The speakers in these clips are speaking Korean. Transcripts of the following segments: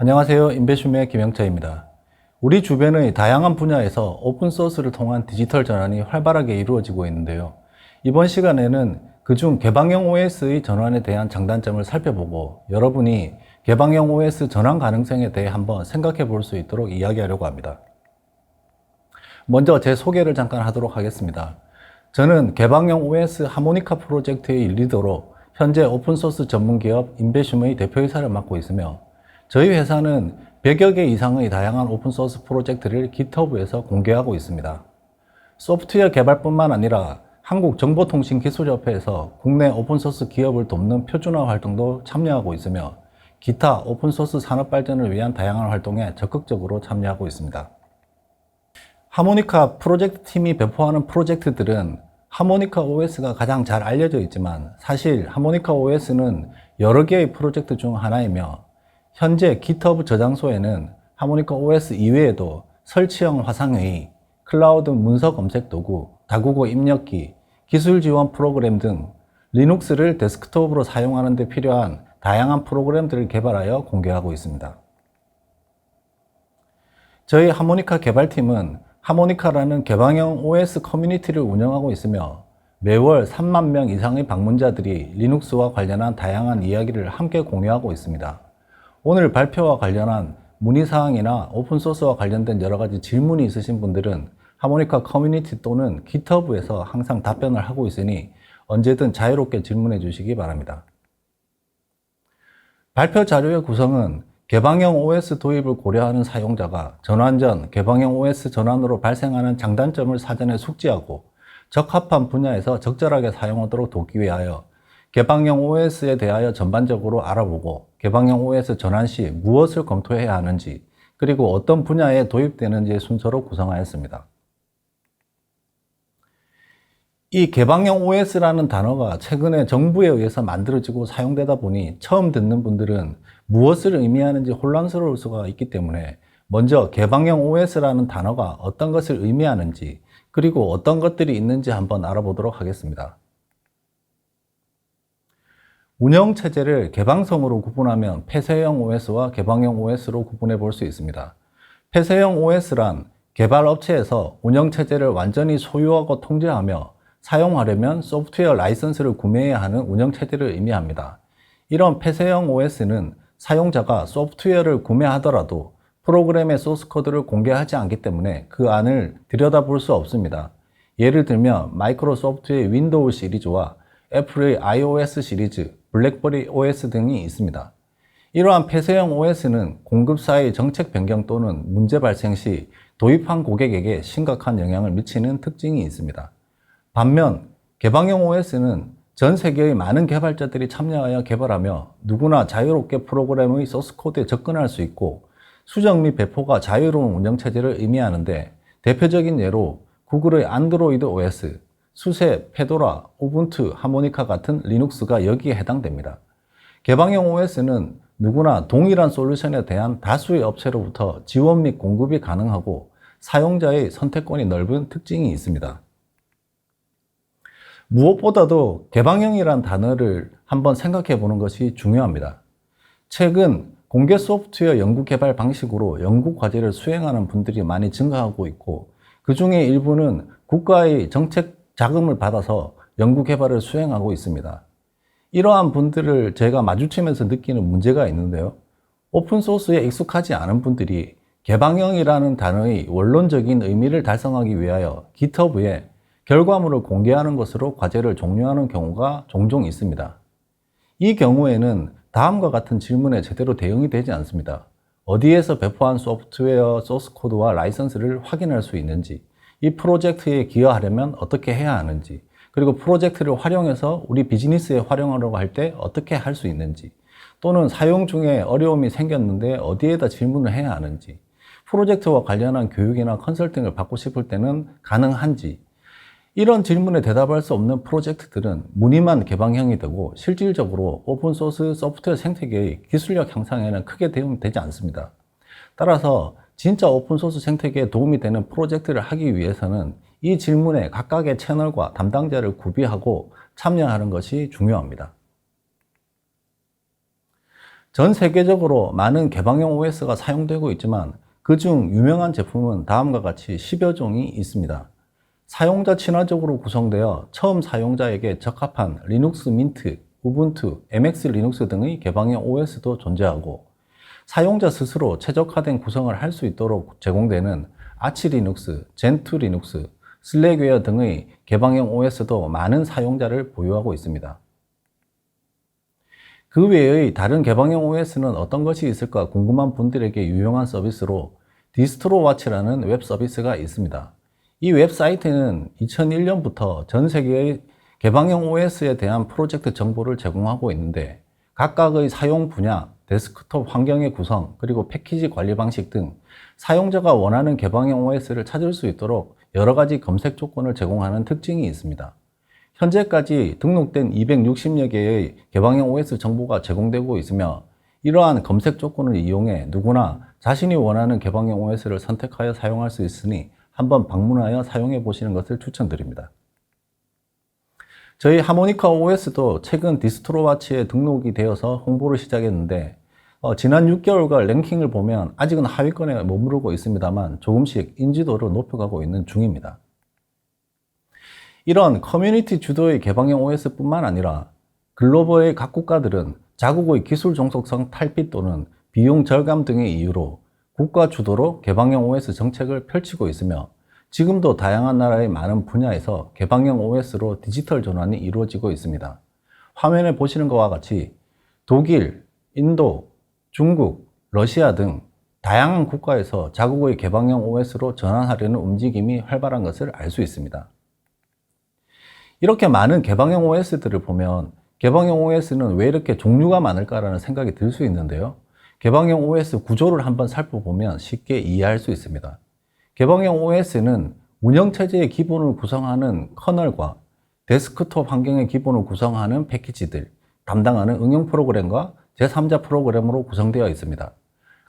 안녕하세요. 인베슈의 김영차입니다. 우리 주변의 다양한 분야에서 오픈소스를 통한 디지털 전환이 활발하게 이루어지고 있는데요. 이번 시간에는 그중 개방형 OS의 전환에 대한 장단점을 살펴보고 여러분이 개방형 OS 전환 가능성에 대해 한번 생각해 볼 수 있도록 이야기하려고 합니다. 먼저 제 소개를 잠깐 하도록 하겠습니다. 저는 개방형 OS 하모니카 프로젝트의 리더로 현재 오픈소스 전문기업 인베슘의 대표이사를 맡고 있으며 저희 회사는 100여 개 이상의 다양한 오픈소스 프로젝트를 GitHub에서 공개하고 있습니다. 소프트웨어 개발뿐만 아니라 한국정보통신기술협회에서 국내 오픈소스 기업을 돕는 표준화 활동도 참여하고 있으며 기타 오픈소스 산업 발전을 위한 다양한 활동에 적극적으로 참여하고 있습니다. 하모니카 프로젝트 팀이 배포하는 프로젝트들은 하모니카 OS가 가장 잘 알려져 있지만 사실 하모니카 OS는 여러 개의 프로젝트 중 하나이며 현재 GitHub 저장소에는 하모니카 OS 이외에도 설치형 화상회의, 클라우드 문서 검색 도구, 다국어 입력기, 기술 지원 프로그램 등 리눅스를 데스크톱으로 사용하는 데 필요한 다양한 프로그램들을 개발하여 공개하고 있습니다. 저희 하모니카 개발팀은 하모니카라는 개방형 OS 커뮤니티를 운영하고 있으며 매월 3만 명 이상의 방문자들이 리눅스와 관련한 다양한 이야기를 함께 공유하고 있습니다. 오늘 발표와 관련한 문의사항이나 오픈소스와 관련된 여러가지 질문이 있으신 분들은 하모니카 커뮤니티 또는 GitHub에서 항상 답변을 하고 있으니 언제든 자유롭게 질문해 주시기 바랍니다. 발표 자료의 구성은 개방형 OS 도입을 고려하는 사용자가 전환 전 개방형 OS 전환으로 발생하는 장단점을 사전에 숙지하고 적합한 분야에서 적절하게 사용하도록 돕기 위하여 개방형 OS에 대하여 전반적으로 알아보고 개방형 OS 전환 시 무엇을 검토해야 하는지 그리고 어떤 분야에 도입되는지의 순서로 구성하였습니다. 이 개방형 OS라는 단어가 최근에 정부에 의해서 만들어지고 사용되다 보니 처음 듣는 분들은 무엇을 의미하는지 혼란스러울 수가 있기 때문에 먼저 개방형 OS라는 단어가 어떤 것을 의미하는지 그리고 어떤 것들이 있는지 한번 알아보도록 하겠습니다. 운영체제를 개방성으로 구분하면 폐쇄형 OS와 개방형 OS로 구분해 볼 수 있습니다. 폐쇄형 OS란 개발업체에서 운영체제를 완전히 소유하고 통제하며 사용하려면 소프트웨어 라이선스를 구매해야 하는 운영체제를 의미합니다. 이런 폐쇄형 OS는 사용자가 소프트웨어를 구매하더라도 프로그램의 소스코드를 공개하지 않기 때문에 그 안을 들여다볼 수 없습니다. 예를 들면 마이크로소프트의 윈도우 시리즈와 애플의 iOS 시리즈, 블랙베리 OS 등이 있습니다. 이러한 폐쇄형 OS는 공급사의 정책 변경 또는 문제 발생 시 도입한 고객에게 심각한 영향을 미치는 특징이 있습니다. 반면 개방형 OS는 전 세계의 많은 개발자들이 참여하여 개발하며 누구나 자유롭게 프로그램의 소스코드에 접근할 수 있고 수정 및 배포가 자유로운 운영체제를 의미하는데 대표적인 예로 구글의 안드로이드 OS, 수세, 페도라, 우분투, 하모니카 같은 리눅스가 여기에 해당됩니다. 개방형 OS는 누구나 동일한 솔루션에 대한 다수의 업체로부터 지원 및 공급이 가능하고 사용자의 선택권이 넓은 특징이 있습니다. 무엇보다도 개방형이란 단어를 한번 생각해 보는 것이 중요합니다. 최근 공개 소프트웨어 연구 개발 방식으로 연구 과제를 수행하는 분들이 많이 증가하고 있고 그 중에 일부는 국가의 정책 자금을 받아서 연구 개발을 수행하고 있습니다. 이러한 분들을 제가 마주치면서 느끼는 문제가 있는데요. 오픈소스에 익숙하지 않은 분들이 개방형이라는 단어의 원론적인 의미를 달성하기 위하여 GitHub에 결과물을 공개하는 것으로 과제를 종료하는 경우가 종종 있습니다. 이 경우에는 다음과 같은 질문에 제대로 대응이 되지 않습니다. 어디에서 배포한 소프트웨어 소스코드와 라이선스를 확인할 수 있는지, 이 프로젝트에 기여하려면 어떻게 해야 하는지, 그리고 프로젝트를 활용해서 우리 비즈니스에 활용하려고 할 때 어떻게 할 수 있는지, 또는 사용 중에 어려움이 생겼는데 어디에다 질문을 해야 하는지, 프로젝트와 관련한 교육이나 컨설팅을 받고 싶을 때는 가능한지, 이런 질문에 대답할 수 없는 프로젝트들은 문의만 개방형이 되고 실질적으로 오픈소스 소프트웨어 생태계의 기술력 향상에는 크게 도움이 되지 않습니다. 따라서 진짜 오픈소스 생태계에 도움이 되는 프로젝트를 하기 위해서는 이 질문에 각각의 채널과 담당자를 구비하고 참여하는 것이 중요합니다. 전 세계적으로 많은 개방형 OS가 사용되고 있지만 그중 유명한 제품은 다음과 같이 10여 종이 있습니다. 사용자 친화적으로 구성되어 처음 사용자에게 적합한 리눅스 민트, 우분투, MX 리눅스 등의 개방형 OS도 존재하고 사용자 스스로 최적화된 구성을 할 수 있도록 제공되는 아치 리눅스, 젠2 리눅스, 슬랙웨어 등의 개방형 OS도 많은 사용자를 보유하고 있습니다. 그 외의 다른 개방형 OS는 어떤 것이 있을까 궁금한 분들에게 유용한 서비스로 디스트로와치라는 웹 서비스가 있습니다. 이 웹사이트는 2001년부터 전 세계의 개방형 OS에 대한 프로젝트 정보를 제공하고 있는데 각각의 사용 분야, 데스크톱 환경의 구성, 그리고 패키지 관리 방식 등 사용자가 원하는 개방형 OS를 찾을 수 있도록 여러 가지 검색 조건을 제공하는 특징이 있습니다. 현재까지 등록된 260여 개의 개방형 OS 정보가 제공되고 있으며 이러한 검색 조건을 이용해 누구나 자신이 원하는 개방형 OS를 선택하여 사용할 수 있으니 한번 방문하여 사용해 보시는 것을 추천드립니다. 저희 하모니카 OS도 최근 디스트로와치에 등록이 되어서 홍보를 시작했는데 지난 6개월간 랭킹을 보면 아직은 하위권에 머무르고 있습니다만 조금씩 인지도를 높여가고 있는 중입니다. 이런 커뮤니티 주도의 개방형 OS뿐만 아니라 글로벌의 각 국가들은 자국의 기술 종속성 탈피 또는 비용 절감 등의 이유로 국가 주도로 개방형 OS 정책을 펼치고 있으며 지금도 다양한 나라의 많은 분야에서 개방형 OS로 디지털 전환이 이루어지고 있습니다. 화면에 보시는 것과 같이 독일, 인도, 중국, 러시아 등 다양한 국가에서 자국의 개방형 OS로 전환하려는 움직임이 활발한 것을 알 수 있습니다. 이렇게 많은 개방형 OS들을 보면 개방형 OS는 왜 이렇게 종류가 많을까라는 생각이 들 수 있는데요. 개방형 OS 구조를 한번 살펴보면 쉽게 이해할 수 있습니다. 개방형 OS는 운영체제의 기본을 구성하는 커널과 데스크톱 환경의 기본을 구성하는 패키지들, 담당하는 응용 프로그램과 제3자 프로그램으로 구성되어 있습니다.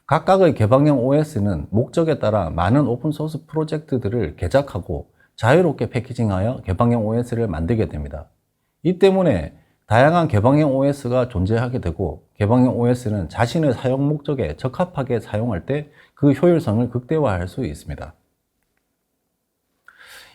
각각의 개방형 OS는 목적에 따라 많은 오픈소스 프로젝트들을 개작하고 자유롭게 패키징하여 개방형 OS를 만들게 됩니다. 이 때문에 다양한 개방형 OS가 존재하게 되고 개방형 OS는 자신의 사용 목적에 적합하게 사용할 때 그 효율성을 극대화할 수 있습니다.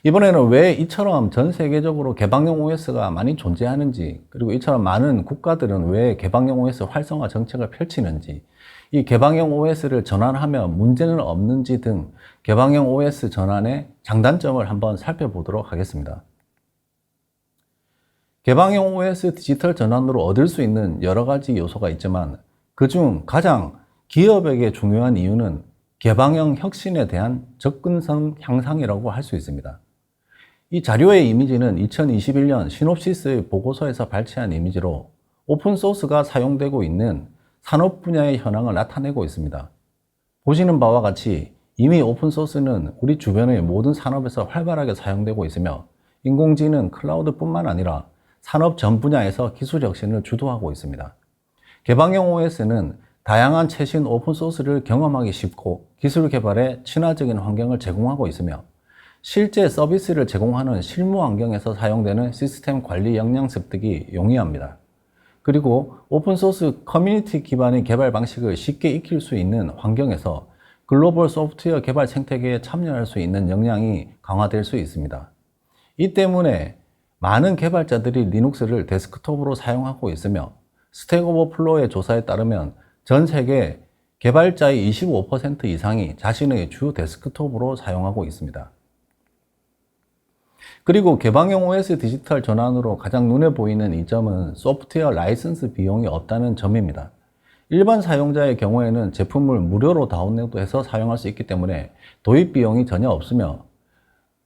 이번에는 왜 이처럼 전 세계적으로 개방형 OS가 많이 존재하는지, 그리고 이처럼 많은 국가들은 왜 개방형 OS 활성화 정책을 펼치는지, 이 개방형 OS를 전환하면 문제는 없는지 등 개방형 OS 전환의 장단점을 한번 살펴보도록 하겠습니다. 개방형 OS 디지털 전환으로 얻을 수 있는 여러 가지 요소가 있지만 그중 가장 기업에게 중요한 이유는 개방형 혁신에 대한 접근성 향상이라고 할 수 있습니다. 이 자료의 이미지는 2021년 시놉시스의 보고서에서 발췌한 이미지로 오픈소스가 사용되고 있는 산업 분야의 현황을 나타내고 있습니다. 보시는 바와 같이 이미 오픈소스는 우리 주변의 모든 산업에서 활발하게 사용되고 있으며 인공지능, 클라우드뿐만 아니라 산업 전 분야에서 기술 혁신을 주도하고 있습니다. 개방형 OS는 다양한 최신 오픈소스를 경험하기 쉽고 기술 개발에 친화적인 환경을 제공하고 있으며 실제 서비스를 제공하는 실무 환경에서 사용되는 시스템 관리 역량 습득이 용이합니다. 그리고 오픈소스 커뮤니티 기반의 개발 방식을 쉽게 익힐 수 있는 환경에서 글로벌 소프트웨어 개발 생태계에 참여할 수 있는 역량이 강화될 수 있습니다. 이 때문에 많은 개발자들이 리눅스를 데스크톱으로 사용하고 있으며 스택 오버플로우의 조사에 따르면 전 세계 개발자의 25% 이상이 자신의 주 데스크톱으로 사용하고 있습니다. 그리고 개방형 OS 디지털 전환으로 가장 눈에 보이는 이점은 소프트웨어 라이선스 비용이 없다는 점입니다. 일반 사용자의 경우에는 제품을 무료로 다운로드해서 사용할 수 있기 때문에 도입 비용이 전혀 없으며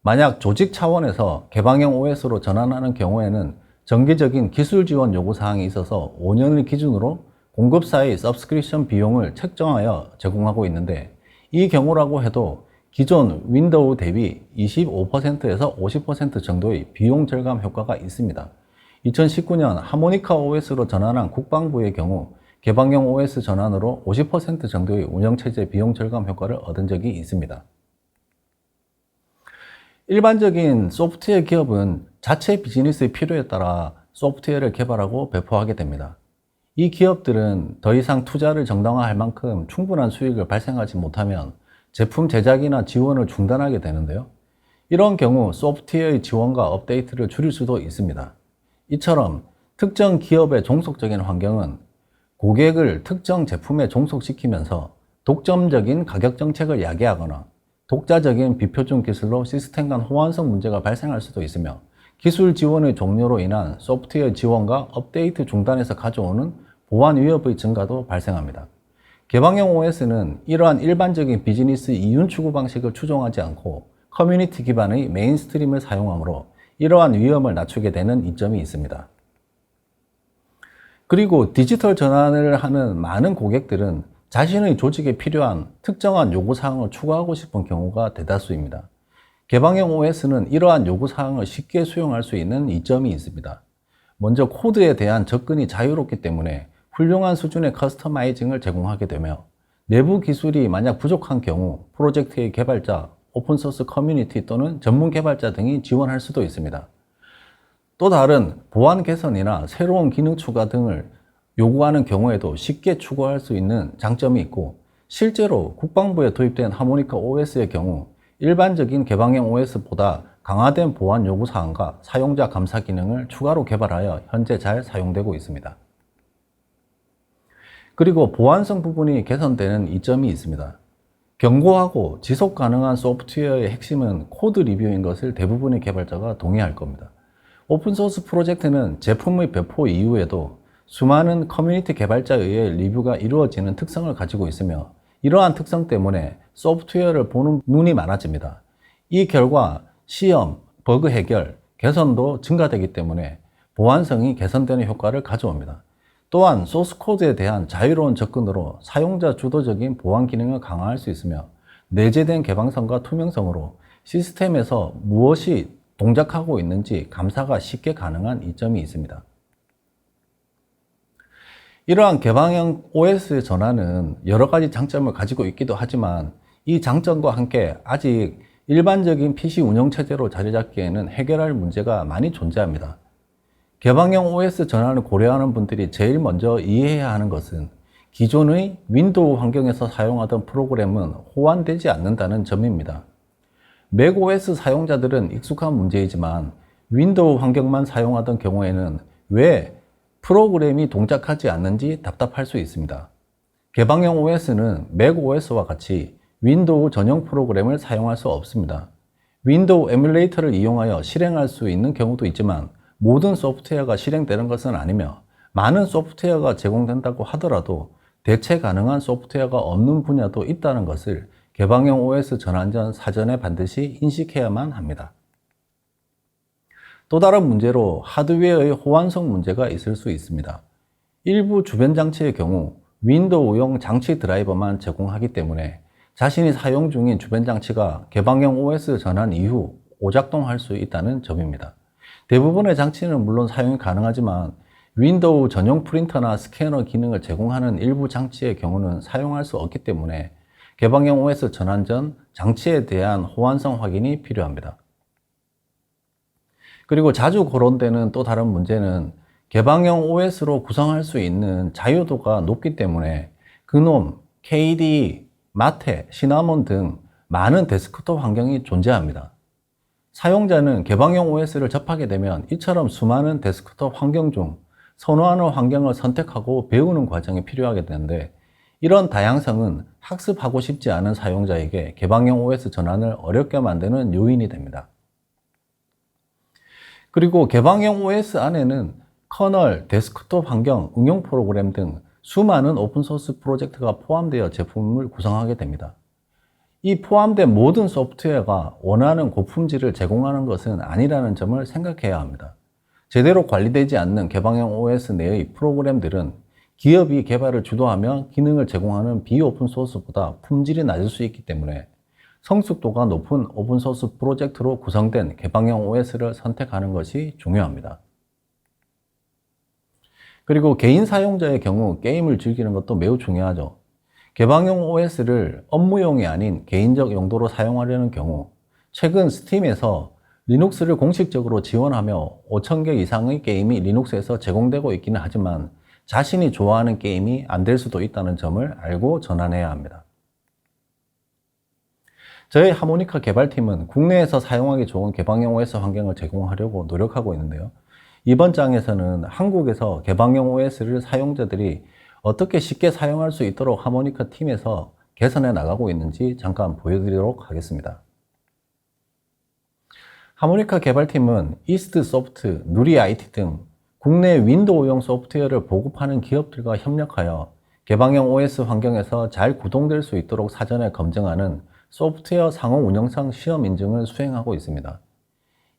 만약 조직 차원에서 개방형 OS로 전환하는 경우에는 정기적인 기술 지원 요구사항이 있어서 5년을 기준으로 공급사의 서브스크립션 비용을 책정하여 제공하고 있는데 이 경우라고 해도 기존 윈도우 대비 25%에서 50% 정도의 비용 절감 효과가 있습니다. 2019년 하모니카 OS로 전환한 국방부의 경우 개방형 OS 전환으로 50% 정도의 운영체제 비용 절감 효과를 얻은 적이 있습니다. 일반적인 소프트웨어 기업은 자체 비즈니스의 필요에 따라 소프트웨어를 개발하고 배포하게 됩니다. 이 기업들은 더 이상 투자를 정당화할 만큼 충분한 수익을 발생하지 못하면 제품 제작이나 지원을 중단하게 되는데요. 이런 경우 소프트웨어의 지원과 업데이트를 줄일 수도 있습니다. 이처럼 특정 기업의 종속적인 환경은 고객을 특정 제품에 종속시키면서 독점적인 가격 정책을 야기하거나 독자적인 비표준 기술로 시스템 간 호환성 문제가 발생할 수도 있으며, 기술 지원의 종료로 인한 소프트웨어 지원과 업데이트 중단에서 가져오는 보안 위협의 증가도 발생합니다. 개방형 OS는 이러한 일반적인 비즈니스 이윤 추구 방식을 추종하지 않고 커뮤니티 기반의 메인스트림을 사용하므로 이러한 위험을 낮추게 되는 이점이 있습니다. 그리고 디지털 전환을 하는 많은 고객들은 자신의 조직에 필요한 특정한 요구사항을 추가하고 싶은 경우가 대다수입니다. 개방형 OS는 이러한 요구사항을 쉽게 수용할 수 있는 이점이 있습니다. 먼저 코드에 대한 접근이 자유롭기 때문에 훌륭한 수준의 커스터마이징을 제공하게 되며, 내부 기술이 만약 부족한 경우 프로젝트의 개발자, 오픈소스 커뮤니티 또는 전문 개발자 등이 지원할 수도 있습니다. 또 다른 보안 개선이나 새로운 기능 추가 등을 요구하는 경우에도 쉽게 추구할 수 있는 장점이 있고, 실제로 국방부에 도입된 하모니카 OS의 경우 일반적인 개방형 OS보다 강화된 보안 요구사항과 사용자 감사 기능을 추가로 개발하여 현재 잘 사용되고 있습니다. 그리고 보안성 부분이 개선되는 이점이 있습니다. 견고하고 지속 가능한 소프트웨어의 핵심은 코드 리뷰인 것을 대부분의 개발자가 동의할 겁니다. 오픈소스 프로젝트는 제품의 배포 이후에도 수많은 커뮤니티 개발자에 의해 리뷰가 이루어지는 특성을 가지고 있으며, 이러한 특성 때문에 소프트웨어를 보는 눈이 많아집니다. 이 결과 시험, 버그 해결, 개선도 증가되기 때문에 보안성이 개선되는 효과를 가져옵니다. 또한 소스코드에 대한 자유로운 접근으로 사용자 주도적인 보안 기능을 강화할 수 있으며, 내재된 개방성과 투명성으로 시스템에서 무엇이 동작하고 있는지 감사가 쉽게 가능한 이점이 있습니다. 이러한 개방형 OS 전환은 여러 가지 장점을 가지고 있기도 하지만, 이 장점과 함께 아직 일반적인 PC 운영체제로 자리 잡기에는 해결할 문제가 많이 존재합니다. 개방형 OS 전환을 고려하는 분들이 제일 먼저 이해해야 하는 것은 기존의 윈도우 환경에서 사용하던 프로그램은 호환되지 않는다는 점입니다. 맥OS 사용자들은 익숙한 문제이지만 윈도우 환경만 사용하던 경우에는 왜 프로그램이 동작하지 않는지 답답할 수 있습니다. 개방형 OS는 맥OS와 같이 윈도우 전용 프로그램을 사용할 수 없습니다. 윈도우 에뮬레이터를 이용하여 실행할 수 있는 경우도 있지만 모든 소프트웨어가 실행되는 것은 아니며, 많은 소프트웨어가 제공된다고 하더라도 대체 가능한 소프트웨어가 없는 분야도 있다는 것을 개방형 OS 전환 전 사전에 반드시 인식해야만 합니다. 또 다른 문제로 하드웨어의 호환성 문제가 있을 수 있습니다. 일부 주변 장치의 경우 윈도우용 장치 드라이버만 제공하기 때문에 자신이 사용 중인 주변 장치가 개방형 OS 전환 이후 오작동할 수 있다는 점입니다. 대부분의 장치는 물론 사용이 가능하지만 윈도우 전용 프린터나 스캐너 기능을 제공하는 일부 장치의 경우는 사용할 수 없기 때문에 개방형 OS 전환 전 장치에 대한 호환성 확인이 필요합니다. 그리고 자주 거론되는 또 다른 문제는 개방형 OS로 구성할 수 있는 자유도가 높기 때문에 그놈, KDE, 마테, 시나몬 등 많은 데스크톱 환경이 존재합니다. 사용자는 개방형 OS를 접하게 되면 이처럼 수많은 데스크톱 환경 중 선호하는 환경을 선택하고 배우는 과정이 필요하게 되는데, 이런 다양성은 학습하고 싶지 않은 사용자에게 개방형 OS 전환을 어렵게 만드는 요인이 됩니다. 그리고 개방형 OS 안에는 커널, 데스크톱 환경, 응용 프로그램 등 수많은 오픈소스 프로젝트가 포함되어 제품을 구성하게 됩니다. 이 포함된 모든 소프트웨어가 원하는 고품질을 제공하는 것은 아니라는 점을 생각해야 합니다. 제대로 관리되지 않는 개방형 OS 내의 프로그램들은 기업이 개발을 주도하며 기능을 제공하는 비오픈소스보다 품질이 낮을 수 있기 때문에 성숙도가 높은 오픈소스 프로젝트로 구성된 개방형 OS를 선택하는 것이 중요합니다. 그리고 개인 사용자의 경우 게임을 즐기는 것도 매우 중요하죠. 개방형 OS를 업무용이 아닌 개인적 용도로 사용하려는 경우, 최근 스팀에서 리눅스를 공식적으로 지원하며 5,000개 이상의 게임이 리눅스에서 제공되고 있기는 하지만 자신이 좋아하는 게임이 안 될 수도 있다는 점을 알고 전환해야 합니다. 저희 하모니카 개발팀은 국내에서 사용하기 좋은 개방형 OS 환경을 제공하려고 노력하고 있는데요. 이번 장에서는 한국에서 개방형 OS를 사용자들이 어떻게 쉽게 사용할 수 있도록 하모니카 팀에서 개선해 나가고 있는지 잠깐 보여드리도록 하겠습니다. 하모니카 개발팀은 이스트소프트, 누리IT 등 국내 윈도우용 소프트웨어를 보급하는 기업들과 협력하여 개방형 OS 환경에서 잘 구동될 수 있도록 사전에 검증하는 소프트웨어 상호 운영상 시험 인증을 수행하고 있습니다.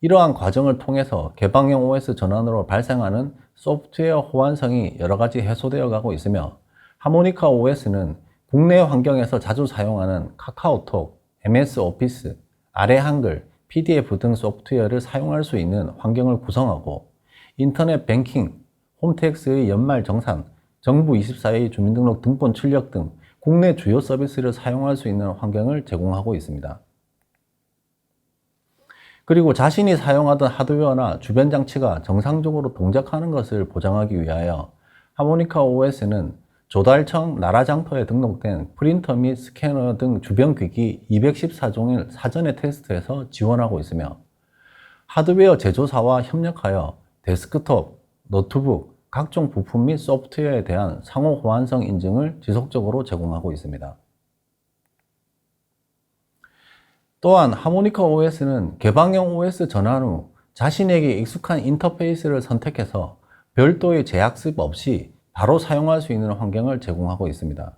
이러한 과정을 통해서 개방형 OS 전환으로 발생하는 소프트웨어 호환성이 여러 가지 해소되어 가고 있으며 하모니카 OS는 국내 환경에서 자주 사용하는 카카오톡, MS 오피스, 아래 한글, PDF 등 소프트웨어를 사용할 수 있는 환경을 구성하고 인터넷 뱅킹, 홈택스의 연말 정산, 정부 24의 주민등록 등본 출력 등 국내 주요 서비스를 사용할 수 있는 환경을 제공하고 있습니다. 그리고 자신이 사용하던 하드웨어나 주변 장치가 정상적으로 동작하는 것을 보장하기 위하여 하모니카 OS는 조달청 나라장터에 등록된 프린터 및 스캐너 등 주변 기기 214종을 사전에 테스트해서 지원하고 있으며 하드웨어 제조사와 협력하여 데스크톱, 노트북, 각종 부품 및 소프트웨어에 대한 상호 호환성 인증을 지속적으로 제공하고 있습니다. 또한 하모니카 OS는 개방형 OS 전환 후 자신에게 익숙한 인터페이스를 선택해서 별도의 재학습 없이 바로 사용할 수 있는 환경을 제공하고 있습니다.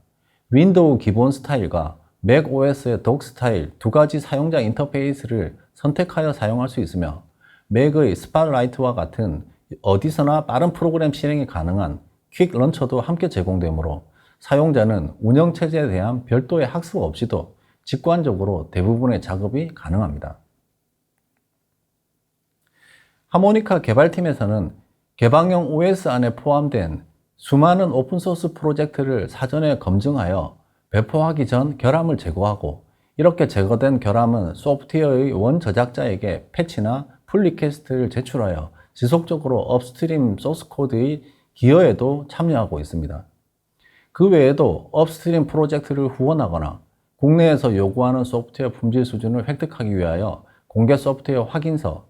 윈도우 기본 스타일과 맥OS의 독 스타일 두 가지 사용자 인터페이스를 선택하여 사용할 수 있으며 맥의 스팟라이트와 같은 어디서나 빠른 프로그램 실행이 가능한 퀵 런처도 함께 제공되므로 사용자는 운영체제에 대한 별도의 학습 없이도 직관적으로 대부분의 작업이 가능합니다. 하모니카 개발팀에서는 개방형 OS 안에 포함된 수많은 오픈소스 프로젝트를 사전에 검증하여 배포하기 전 결함을 제거하고 이렇게 제거된 결함은 소프트웨어의 원 저작자에게 패치나 풀 리퀘스트를 제출하여 지속적으로 업스트림 소스코드의 기여에도 참여하고 있습니다. 그 외에도 업스트림 프로젝트를 후원하거나 국내에서 요구하는 소프트웨어 품질 수준을 획득하기 위하여 공개 소프트웨어 확인서,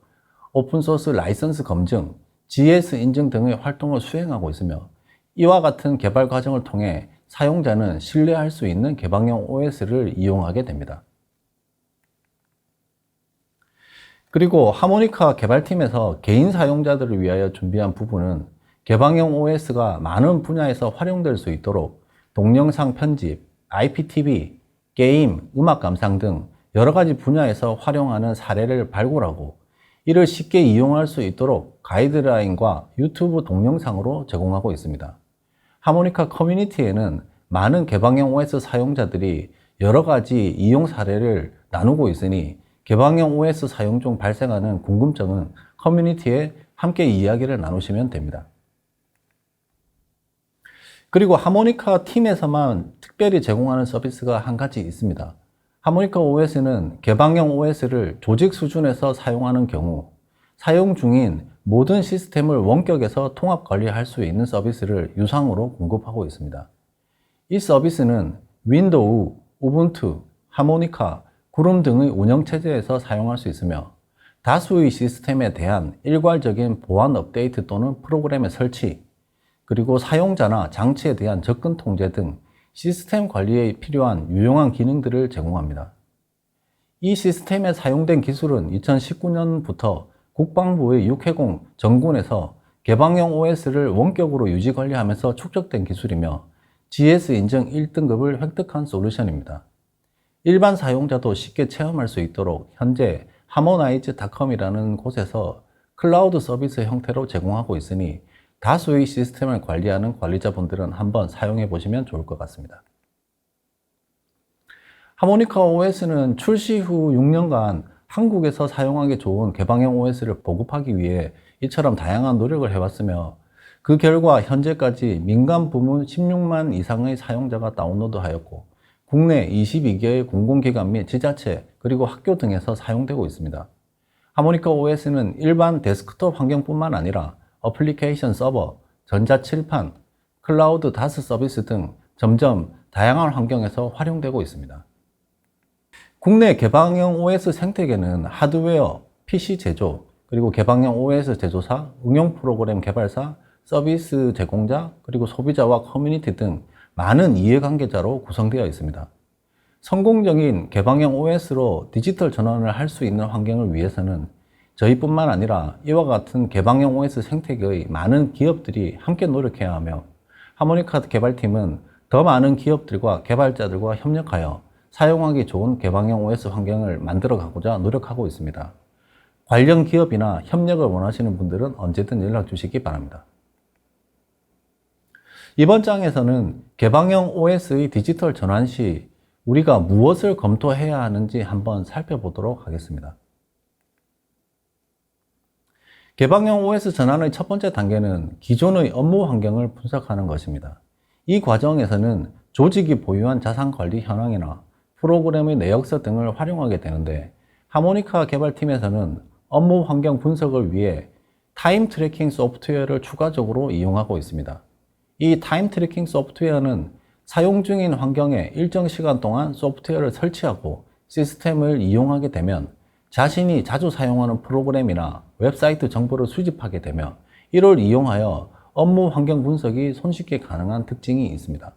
오픈소스 라이선스 검증, GS 인증 등의 활동을 수행하고 있으며 이와 같은 개발 과정을 통해 사용자는 신뢰할 수 있는 개방형 OS를 이용하게 됩니다. 그리고 하모니카 개발팀에서 개인 사용자들을 위하여 준비한 부분은 개방형 OS가 많은 분야에서 활용될 수 있도록 동영상 편집, IPTV, 게임, 음악 감상 등 여러 가지 분야에서 활용하는 사례를 발굴하고 이를 쉽게 이용할 수 있도록 가이드라인과 유튜브 동영상으로 제공하고 있습니다. 하모니카 커뮤니티에는 많은 개방형 OS 사용자들이 여러 가지 이용 사례를 나누고 있으니 개방형 OS 사용 중 발생하는 궁금증은 커뮤니티에 함께 이야기를 나누시면 됩니다. 그리고 하모니카 팀에서만 특별히 제공하는 서비스가 한 가지 있습니다. 하모니카 OS는 개방형 OS를 조직 수준에서 사용하는 경우 사용 중인 모든 시스템을 원격에서 통합 관리할 수 있는 서비스를 유상으로 공급하고 있습니다. 이 서비스는 윈도우, 우분투, 하모니카, 구름 등의 운영체제에서 사용할 수 있으며 다수의 시스템에 대한 일괄적인 보안 업데이트 또는 프로그램의 설치, 그리고 사용자나 장치에 대한 접근 통제 등 시스템 관리에 필요한 유용한 기능들을 제공합니다. 이 시스템에 사용된 기술은 2019년부터 국방부의 6회공 전군에서 개방형 OS를 원격으로 유지 관리하면서 축적된 기술이며 GS 인증 1등급을 획득한 솔루션입니다. 일반 사용자도 쉽게 체험할 수 있도록 현재 harmonize.com이라는 곳에서 클라우드 서비스 형태로 제공하고 있으니 다수의 시스템을 관리하는 관리자분들은 한번 사용해 보시면 좋을 것 같습니다. 하모니카 OS는 출시 후 6년간 한국에서 사용하기 좋은 개방형 OS를 보급하기 위해 이처럼 다양한 노력을 해왔으며 그 결과 현재까지 민간 부문 16만 이상의 사용자가 다운로드하였고 국내 22개의 공공기관 및 지자체 그리고 학교 등에서 사용되고 있습니다. 하모니카 OS는 일반 데스크톱 환경뿐만 아니라 어플리케이션 서버, 전자칠판, 클라우드 다스 서비스 등 점점 다양한 환경에서 활용되고 있습니다. 국내 개방형 OS 생태계는 하드웨어, PC 제조, 그리고 개방형 OS 제조사, 응용 프로그램 개발사, 서비스 제공자, 그리고 소비자와 커뮤니티 등 많은 이해관계자로 구성되어 있습니다. 성공적인 개방형 OS로 디지털 전환을 할 수 있는 환경을 위해서는 저희뿐만 아니라 이와 같은 개방형 OS 생태계의 많은 기업들이 함께 노력해야 하며, 하모니카 개발팀은 더 많은 기업들과 개발자들과 협력하여 사용하기 좋은 개방형 OS 환경을 만들어 가고자 노력하고 있습니다. 관련 기업이나 협력을 원하시는 분들은 언제든 연락 주시기 바랍니다. 이번 장에서는 개방형 OS의 디지털 전환 시 우리가 무엇을 검토해야 하는지 한번 살펴보도록 하겠습니다. 개방형 OS 전환의 첫 번째 단계는 기존의 업무 환경을 분석하는 것입니다. 이 과정에서는 조직이 보유한 자산 관리 현황이나 프로그램의 내역서 등을 활용하게 되는데, 하모니카 개발팀에서는 업무 환경 분석을 위해 타임 트래킹 소프트웨어를 추가적으로 이용하고 있습니다. 이 타임 트래킹 소프트웨어는 사용 중인 환경에 일정 시간 동안 소프트웨어를 설치하고 시스템을 이용하게 되면 자신이 자주 사용하는 프로그램이나 웹사이트 정보를 수집하게 되며, 이를 이용하여 업무 환경 분석이 손쉽게 가능한 특징이 있습니다.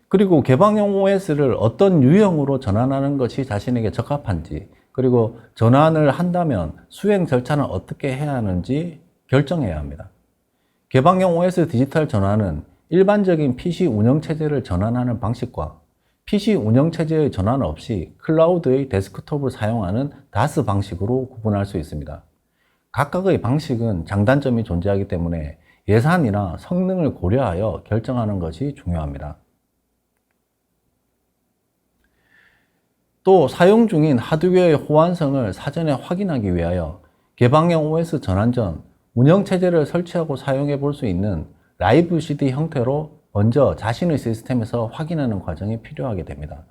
그리고 개방형 OS를 어떤 유형으로 전환하는 것이 자신에게 적합한지, 그리고 전환을 한다면 수행 절차는 어떻게 해야 하는지 결정해야 합니다. 개방형 OS 디지털 전환은 일반적인 PC 운영체제를 전환하는 방식과 PC 운영체제의 전환 없이 클라우드의 데스크톱을 사용하는 다스 방식으로 구분할 수 있습니다. 각각의 방식은 장단점이 존재하기 때문에 예산이나 성능을 고려하여 결정하는 것이 중요합니다. 또 사용 중인 하드웨어의 호환성을 사전에 확인하기 위하여 개방형 OS 전환 전 운영체제를 설치하고 사용해 볼 수 있는 라이브 CD 형태로 먼저 자신의 시스템에서 확인하는 과정이 필요하게 됩니다.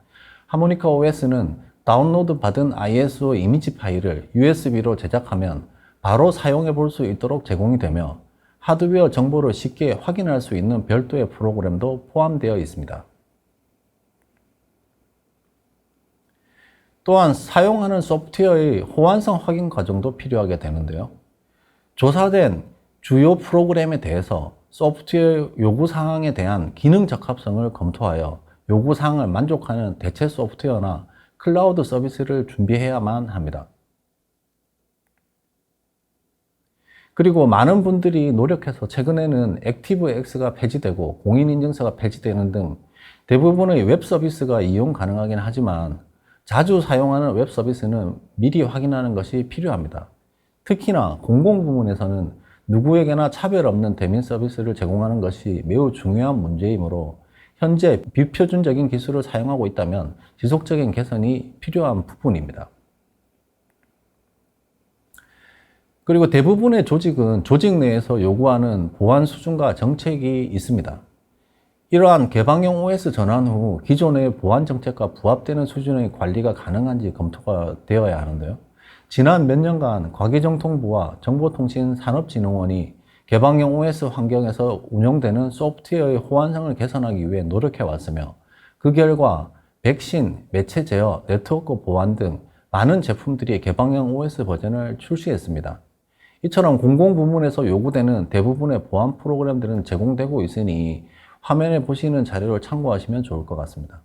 하모니카 OS는 다운로드 받은 ISO 이미지 파일을 USB로 제작하면 바로 사용해 볼 수 있도록 제공이 되며, 하드웨어 정보를 쉽게 확인할 수 있는 별도의 프로그램도 포함되어 있습니다. 또한 사용하는 소프트웨어의 호환성 확인 과정도 필요하게 되는데요. 조사된 주요 프로그램에 대해서 소프트웨어 요구사항에 대한 기능 적합성을 검토하여 요구사항을 만족하는 대체 소프트웨어나 클라우드 서비스를 준비해야만 합니다. 그리고 많은 분들이 노력해서 최근에는 액티브엑스가 폐지되고 공인인증서가 폐지되는 등 대부분의 웹 서비스가 이용 가능하긴 하지만, 자주 사용하는 웹 서비스는 미리 확인하는 것이 필요합니다. 특히나 공공부문에서는 누구에게나 차별 없는 대면 서비스를 제공하는 것이 매우 중요한 문제이므로 현재 비표준적인 기술을 사용하고 있다면 지속적인 개선이 필요한 부분입니다. 그리고 대부분의 조직은 조직 내에서 요구하는 보안 수준과 정책이 있습니다. 이러한 개방형 OS 전환 후 기존의 보안 정책과 부합되는 수준의 관리가 가능한지 검토가 되어야 하는데요. 지난 몇 년간 과기정통부와 정보통신산업진흥원이 개방형 OS 환경에서 운영되는 소프트웨어의 호환성을 개선하기 위해 노력해 왔으며, 그 결과 백신, 매체 제어, 네트워크 보안 등 많은 제품들이 개방형 OS 버전을 출시했습니다. 이처럼 공공부문에서 요구되는 대부분의 보안 프로그램들은 제공되고 있으니 화면에 보시는 자료를 참고하시면 좋을 것 같습니다.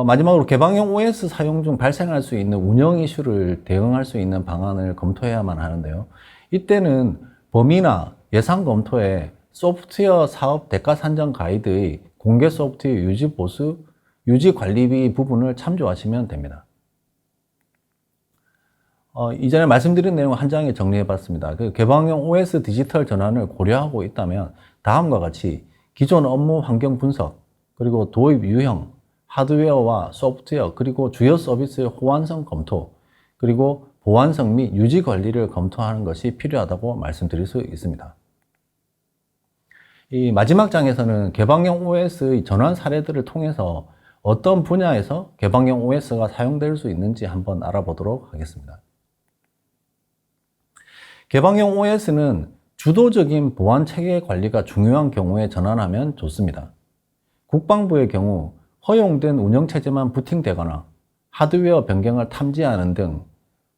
마지막으로 개방형 OS 사용 중 발생할 수 있는 운영 이슈를 대응할 수 있는 방안을 검토해야만 하는데요. 이때는 범위나 예산 검토에 소프트웨어 사업 대가 산정 가이드의 공개 소프트웨어 유지 보수, 유지 관리비 부분을 참조하시면 됩니다. 이전에 말씀드린 내용 한 장에 정리해 봤습니다. 그 개방형 OS 디지털 전환을 고려하고 있다면 다음과 같이 기존 업무 환경 분석, 그리고 도입 유형, 하드웨어와 소프트웨어, 그리고 주요 서비스의 호환성 검토, 그리고 보안성 및 유지 관리를 검토하는 것이 필요하다고 말씀드릴 수 있습니다. 이 마지막 장에서는 개방형 OS의 전환 사례들을 통해서 어떤 분야에서 개방형 OS가 사용될 수 있는지 한번 알아보도록 하겠습니다. 개방형 OS는 주도적인 보안 체계 관리가 중요한 경우에 전환하면 좋습니다. 국방부의 경우 허용된 운영체제만 부팅되거나 하드웨어 변경을 탐지하는 등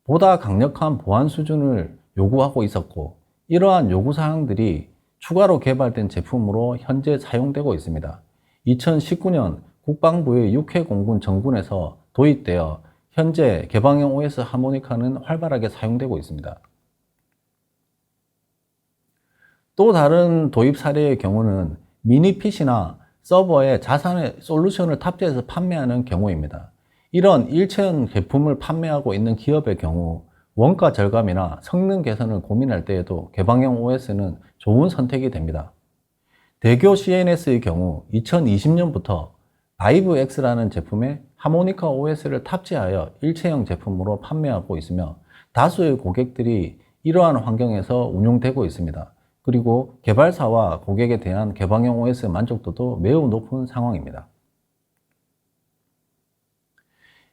보다 강력한 보안 수준을 요구하고 있었고, 이러한 요구사항들이 추가로 개발된 제품으로 현재 사용되고 있습니다. 2019년 국방부의 6회 공군 정군에서 도입되어 현재 개방형 OS 하모니카는 활발하게 사용되고 있습니다. 또 다른 도입 사례의 경우는 미니 PC나 서버에 자사의 솔루션을 탑재해서 판매하는 경우입니다. 이런 일체형 제품을 판매하고 있는 기업의 경우 원가 절감이나 성능 개선을 고민할 때에도 개방형 OS는 좋은 선택이 됩니다. 대교 CNS의 경우 2020년부터 바이브X라는 제품에 하모니카 OS를 탑재하여 일체형 제품으로 판매하고 있으며 다수의 고객들이 이러한 환경에서 운용되고 있습니다. 그리고 개발사와 고객에 대한 개방형 OS 만족도도 매우 높은 상황입니다.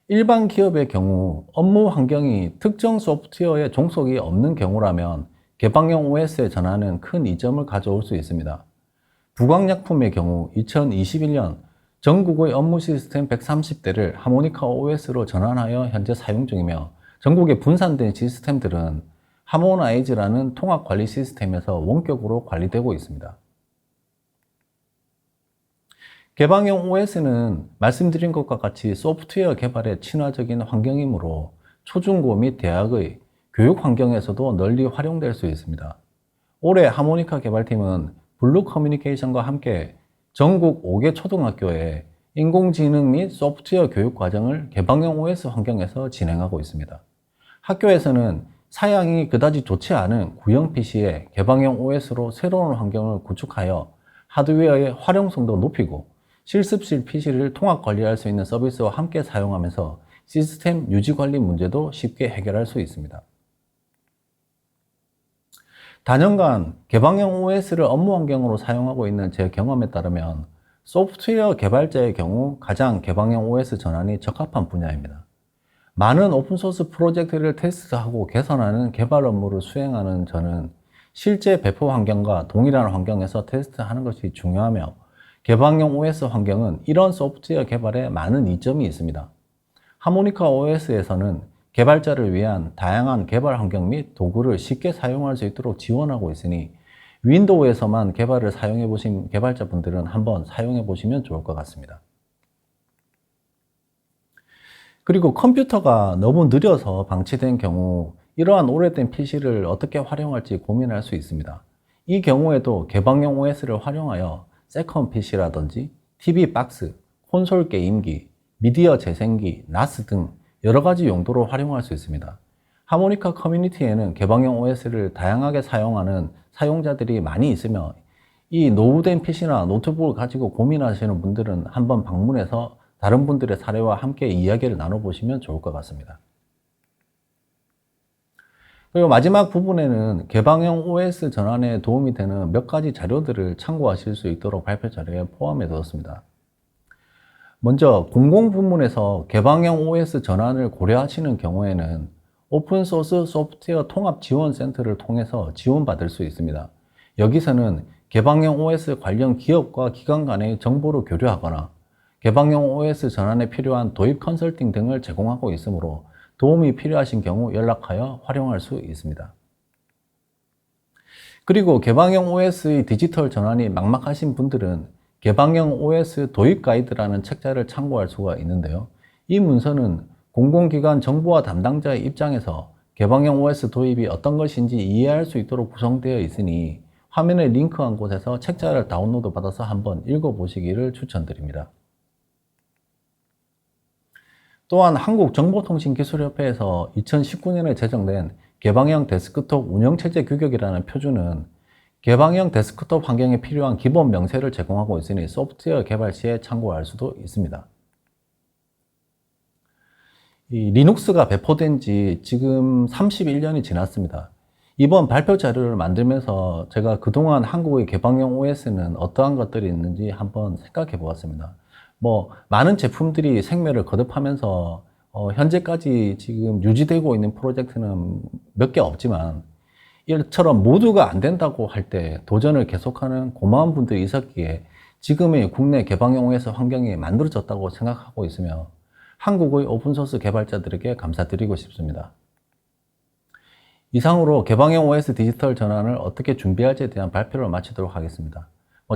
일반 기업의 경우 업무 환경이 특정 소프트웨어에 종속이 없는 경우라면 개방형 OS의 전환은 큰 이점을 가져올 수 있습니다. 부광약품의 경우 2021년 전국의 업무 시스템 130대를 하모니카 OS로 전환하여 현재 사용 중이며, 전국에 분산된 시스템들은 하모나이즈라는 통합 관리 시스템에서 원격으로 관리되고 있습니다. 개방형 OS는 말씀드린 것과 같이 소프트웨어 개발에 친화적인 환경이므로 초중고 및 대학의 교육 환경에서도 널리 활용될 수 있습니다. 올해 하모니카 개발팀은 블루 커뮤니케이션과 함께 전국 5개 초등학교에 인공지능 및 소프트웨어 교육 과정을 개방형 OS 환경에서 진행하고 있습니다. 학교에서는 사양이 그다지 좋지 않은 구형 PC에 개방형 OS로 새로운 환경을 구축하여 하드웨어의 활용성도 높이고 실습실 PC를 통합 관리할 수 있는 서비스와 함께 사용하면서 시스템 유지 관리 문제도 쉽게 해결할 수 있습니다. 다년간 개방형 OS를 업무 환경으로 사용하고 있는 제 경험에 따르면 소프트웨어 개발자의 경우 가장 개방형 OS 전환이 적합한 분야입니다. 많은 오픈소스 프로젝트를 테스트하고 개선하는 개발 업무를 수행하는 저는 실제 배포 환경과 동일한 환경에서 테스트하는 것이 중요하며, 개방형 OS 환경은 이런 소프트웨어 개발에 많은 이점이 있습니다. 하모니카 OS에서는 개발자를 위한 다양한 개발 환경 및 도구를 쉽게 사용할 수 있도록 지원하고 있으니 윈도우에서만 개발을 사용해 보신 개발자분들은 한번 사용해 보시면 좋을 것 같습니다. 그리고 컴퓨터가 너무 느려서 방치된 경우 이러한 오래된 PC를 어떻게 활용할지 고민할 수 있습니다. 이 경우에도 개방형 OS를 활용하여 세컨 PC라든지 TV 박스, 콘솔 게임기, 미디어 재생기, NAS 등 여러 가지 용도로 활용할 수 있습니다. 하모니카 커뮤니티에는 개방형 OS를 다양하게 사용하는 사용자들이 많이 있으며, 이 노후된 PC나 노트북을 가지고 고민하시는 분들은 한번 방문해서 다른 분들의 사례와 함께 이야기를 나눠보시면 좋을 것 같습니다. 그리고 마지막 부분에는 개방형 OS 전환에 도움이 되는 몇 가지 자료들을 참고하실 수 있도록 발표 자료에 포함해 두었습니다. 먼저 공공부문에서 개방형 OS 전환을 고려하시는 경우에는 오픈소스 소프트웨어 통합지원센터를 통해서 지원받을 수 있습니다. 여기서는 개방형 OS 관련 기업과 기관 간의 정보를 교류하거나 개방형 OS 전환에 필요한 도입 컨설팅 등을 제공하고 있으므로 도움이 필요하신 경우 연락하여 활용할 수 있습니다. 그리고 개방형 OS의 디지털 전환이 막막하신 분들은 개방형 OS 도입 가이드라는 책자를 참고할 수가 있는데요. 이 문서는 공공기관 정보화 담당자의 입장에서 개방형 OS 도입이 어떤 것인지 이해할 수 있도록 구성되어 있으니 화면에 링크한 곳에서 책자를 다운로드 받아서 한번 읽어보시기를 추천드립니다. 또한 한국정보통신기술협회에서 2019년에 제정된 개방형 데스크톱 운영체제 규격이라는 표준은 개방형 데스크톱 환경에 필요한 기본 명세를 제공하고 있으니 소프트웨어 개발 시에 참고할 수도 있습니다. 이 리눅스가 배포된 지 지금 31년이 지났습니다. 이번 발표 자료를 만들면서 제가 그동안 한국의 개방형 OS는 어떠한 것들이 있는지 한번 생각해 보았습니다. 많은 제품들이 생매를 거듭하면서 현재까지 지금 유지되고 있는 프로젝트는 몇 개 없지만 이처럼 모두가 안 된다고 할 때 도전을 계속하는 고마운 분들이 있었기에 지금의 국내 개방형 OS 환경이 만들어졌다고 생각하고 있으며 한국의 오픈소스 개발자들에게 감사드리고 싶습니다. 이상으로 개방형 OS 디지털 전환을 어떻게 준비할지에 대한 발표를 마치도록 하겠습니다.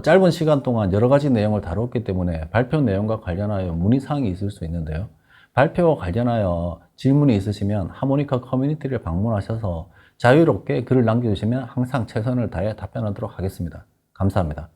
짧은 시간 동안 여러 가지 내용을 다뤘기 때문에 발표 내용과 관련하여 문의사항이 있을 수 있는데요. 발표와 관련하여 질문이 있으시면 하모니카 커뮤니티를 방문하셔서 자유롭게 글을 남겨주시면 항상 최선을 다해 답변하도록 하겠습니다. 감사합니다.